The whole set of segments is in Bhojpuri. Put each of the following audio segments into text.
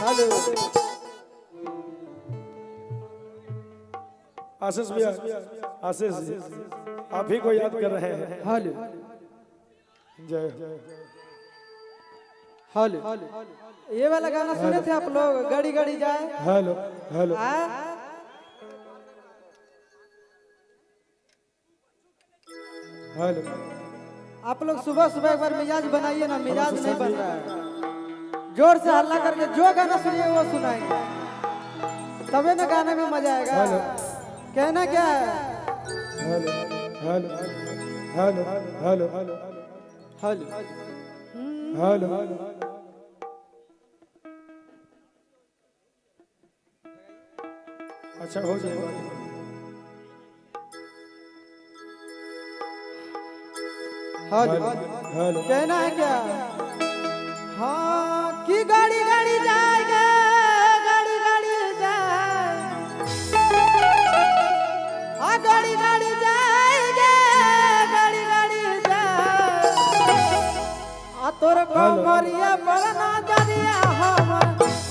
हेलो आशीष भैया, आशीष जी आप ही को याद कर रहे हैं। हेलो जय हेलो ये वाला गाना सुने थे आप लोग, गाड़ी गाड़ी जाए। Hello hello hello. आप लोग सुबह सुबह एक बार मिजाज बनाइए ना, मिजाज नहीं बन रहा है। जोर से हल्ला करके जो गाना सुनिए वो सुनाएंगे, तबे ना गाने में मजा आएगा। कहना क्या है? Hello hello hello hello hello hello hello. अच्छा हो जाएगा। Hello hello. कहना है क्या? हाँ कि गाड़ी गाड़ी जाएगा, गाड़ी गाड़ी जाए, हाँ गाड़ी गाड़ी जाएगा, गाड़ी गाड़ी जाए, आ तोर कमरिया पर ना जरिया हमर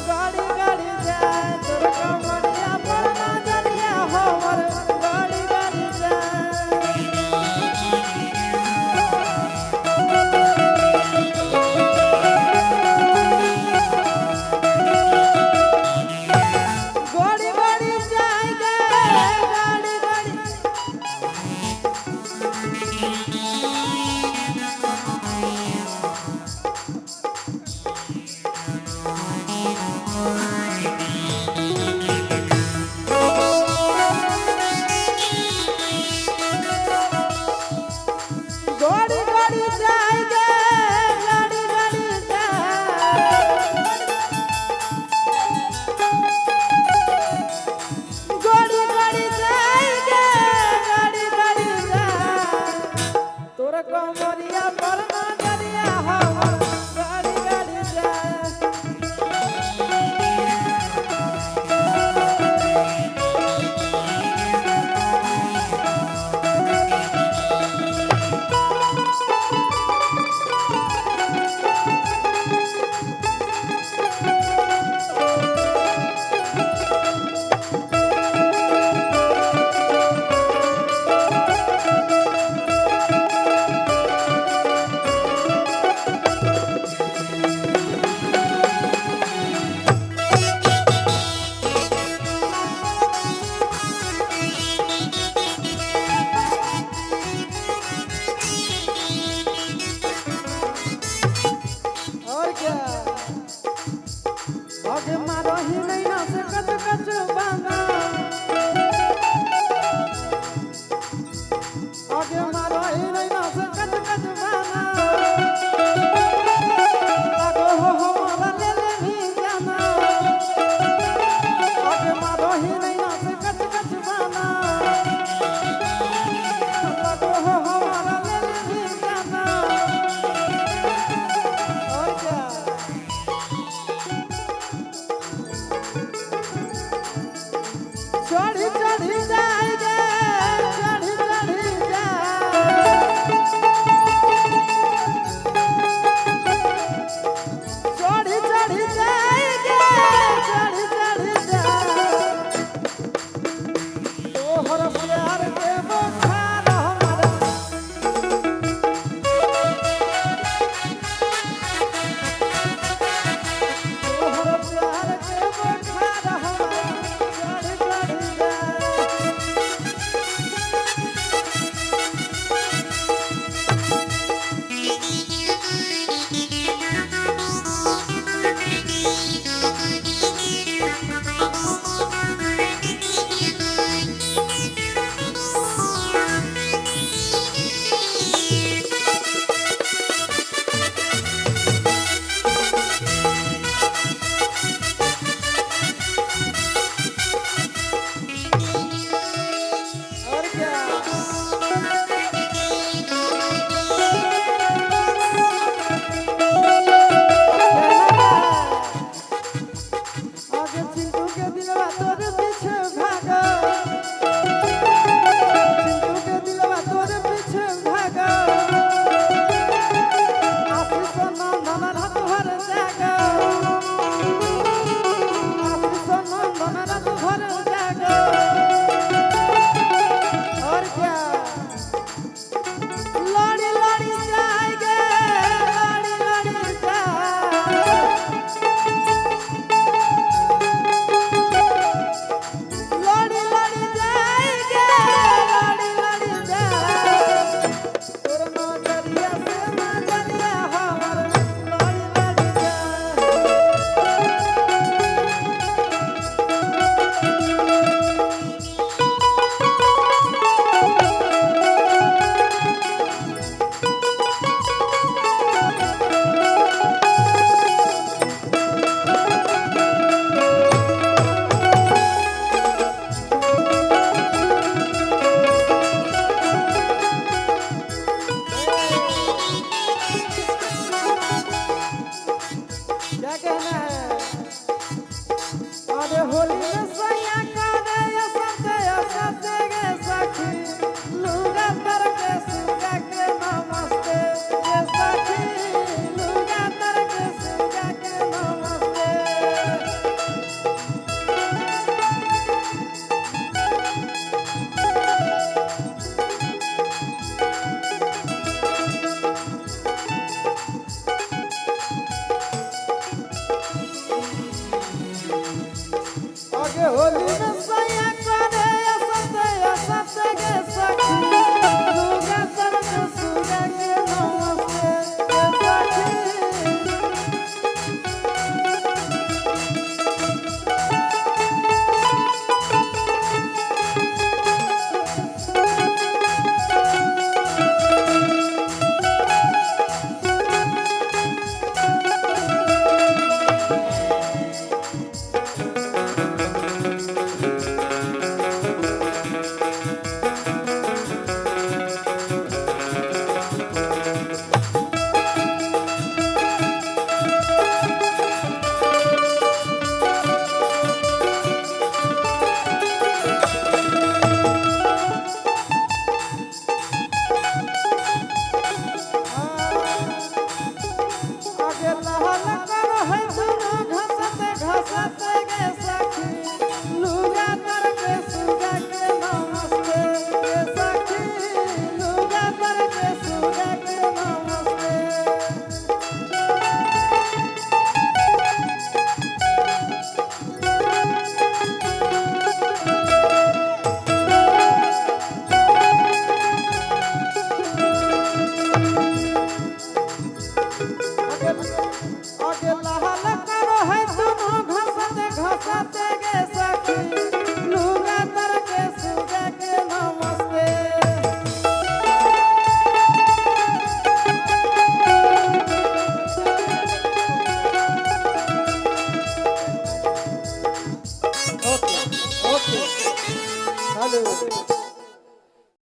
गाड़ी गाड़ी जाए, तोर कमरिया पर ना जरिया हमर गाड़ी गाड़ी जाए। गाड़ी गाड़ी जाएगा, गाड़ी गाड़ी गाड़ी गाड़ी जाएगा, गाड़ी गाड़ी जाए, गाड़ी गाड़ी जाएगा, गाड़ी गाड़ी जाए, तोरा कमरिया पर ना जरिया हमर गाड़ी गाड़ी जाए। और क्या आगे मारो ही नहीं ना से कच कच बाना, आगे मारो ही नहीं ना से कच कच बाना, आगो हो हमारा ले ले भी जाना, आगे मारो ही नहीं ना से कच कच बाना, आगो हो हमारा ले ले भी जाना। और क्या हेलो